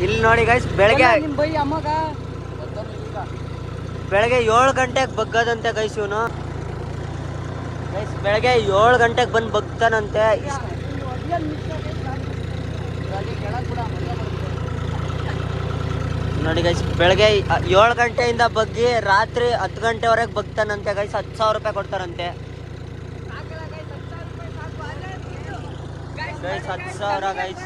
ಇಲ್ಲಿ ನೋಡಿ ಗೈಸ್ ಬೆಳಗ್ಗೆ 7 ಗಂಟೆಗೆ ಬಗ್ಗದಂತೆ ಗೈಸ್ ಇವನು. ಗೈಸ್ ಬೆಳಗ್ಗೆ 7 ಗಂಟೆಗೆ ಬಂದು ಬಗ್ತಾನಂತೆ. ನೋಡಿ ಗೈಸ್ ಬೆಳಗ್ಗೆ 7 ಗಂಟೆಯಿಂದ ಬಗ್ಗಿ ರಾತ್ರಿ 10 ಗಂಟೆವರೆಗೆ ಬಗ್ತಾನಂತೆ ಗೈಸ್. 10,000 ರೂಪಾಯಿ ಕೊಡ್ತಾರಂತೆ ಗೈಸ್. 10,000 ಗೈಸ್.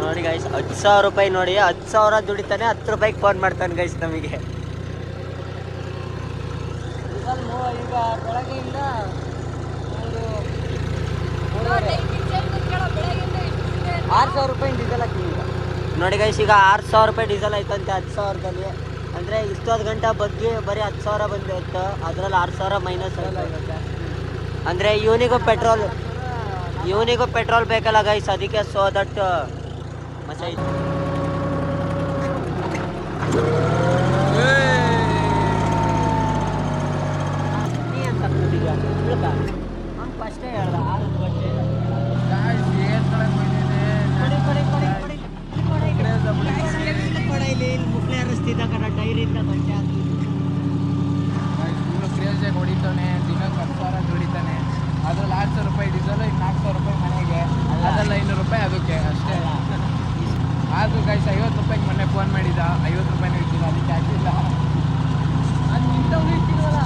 ನೋಡಿ ಗೈಸ್ 10,000 ರೂಪಾಯಿ ನೋಡಿ. 10,000 ದುಡಿತಾನೆ, 10 ರೂಪಾಯಿಗೆ ಫೋನ್ ಮಾಡ್ತಾನೆ ಗೈಸ್ ನಮಗೆ. ಈಗ ಬೆಳಗ್ಗೆಯಿಂದ 6,000 ರೂಪಾಯಿ ಡೀಸೆಲ್ ಹಾಕಿ. ನೋಡಿ ಗೈಸ್ ಈಗ 6,000 ರೂಪಾಯಿ ಡೀಸೆಲ್ ಆಯ್ತಂತೆ 10,000ದಲ್ಲಿ. ಅಂದರೆ ಇಷ್ಟೊಂದು ಗಂಟೆ ಬಗ್ಗೆ ಬರೀ 10,000 ಬಂದಿತ್ತು. ಅದರಲ್ಲಿ 6,000 ಮೈನಸ್ ಆಗುತ್ತೆ. ಅಂದರೆ ಇವನಿಗೂ ಪೆಟ್ರೋಲ್ ಬೇಕಲ್ಲ ಗೈಸ್, ಅದಕ್ಕೆ ಸೋ ದಟ್ ಮಚ ಫಸ್ಟೇ ಹೇಳ್ದ 6 ಗಂಟೆ ಮುಕ್ಳೆ ರಸ್ತಿದ್ದ ಕಣ ಡೈರಿಯಿಂದ ಗಂಟೆ ಕ್ರೇಜಾಗಿ ಹೊಡಿತಾನೆ. ದಿನಕ್ಕೆ 10,000 ದುಡಿತಾನೆ. ಅದ್ರಲ್ಲಿ 6,000 ರೂಪಾಯಿ ಡೀಸೆಲ್, ಇನ್ನು 4,000 ರೂಪಾಯಿ ಮನೆಗೆ, ಅದೆಲ್ಲ 500 ರೂಪಾಯಿ ಅದಕ್ಕೆ ಅಷ್ಟೇ. ಆದರೂ ಗೈಸ್ 50 ರೂಪಾಯಿಗೆ ಮೊನ್ನೆ ಫೋನ್ ಮಾಡಿದ. 50 ರೂಪಾಯಿನೂ ಇಟ್ಟಿಲ್ಲ, ಅದಕ್ಕೆ ಹಾಕಿಲ್ಲ. ಅದು ನಿಂತವನು ಇಟ್ಟಿಲ್ವಲ್ಲ,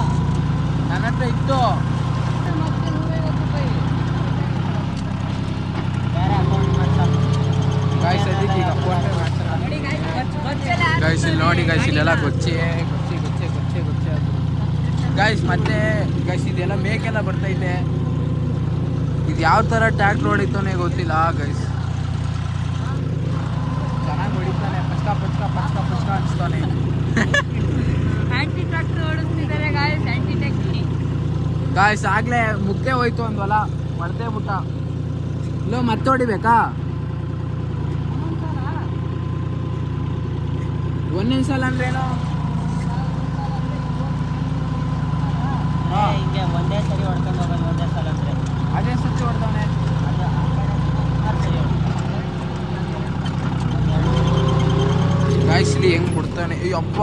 ನನ್ನ ಹತ್ರ ಇತ್ತು. ಮತ್ತೆ 150 ರೂಪಾಯಿ ಬೇರೆ ಅಕೌಂಟ್ ಮಾಡ್ತಾರೆ ಗೈಸ್. ಅದಕ್ಕೆ ಈಗ ಫೋನ್ ಪೇ ಮಾಡ್ತಾರೆ ಗೈಸ್. ಇಲ್ಲಿ ನೋಡಿ ಗೈಸ್, ಇಲ್ಲೆಲ್ಲ ಗೊಚ್ಚೆ ಅದು ಗೈಸ್. ಮತ್ತೆ ಗೈಸ್ ಇದೆಲ್ಲ ಮೇಕೆಲ್ಲ ಬರ್ತೈತೆ. ಇದು ಯಾವ ಥರ ಟ್ಯಾಕ್ಟ್ರ್ ಹೊಡಿತಾನೆ ಗೊತ್ತಿಲ್ಲ ಗೈಸ್. ಚೆನ್ನಾಗಿ ಹೊಡಿತಾನೆ. ಪಚ್ಕ ಅನಿಸ್ತಾನೆ. ಆಂಟಿ ಟ್ರಾಕ್ಟರ್ ಓಡಿಸ್ತಿದ್ದಾರೆ ಗಾಯ್ಸ್. ಆಂಟಿ ಟ್ಯಾಕ್ಸಿ ಗಾಯ್ಸ್ ಆಗ್ಲೇ ಮುಗ್ದೆ ಹೋಯ್ತು ಅಂದ್ವಲ್ಲ, ಹೊಡೆದೇ ಬಿಟ್ಟ. ಇಲ್ಲೋ ಮತ್ತೆ ಹೊಡಿಬೇಕಾ? ಒಂದೊಂದು ಸಲ ಅಂದ್ರೇನು ಹಿಂಗೆ ಒಂದೇ ಸರಿ ಹೊಡ್ಕೊಂಡು ಹೋಗೋದು. ಒಂದೇ ಸಲ ಅಂದರೆ ಅದೇ ಸತಿ ಹೊಡೆದವನೆ. ಗಾಯ್ಸ್ ಇಲ್ಲಿ ಹೆಂಗೆ ಕೊಡ್ತಾನೆ. ಅಯ್ಯಪ್ಪ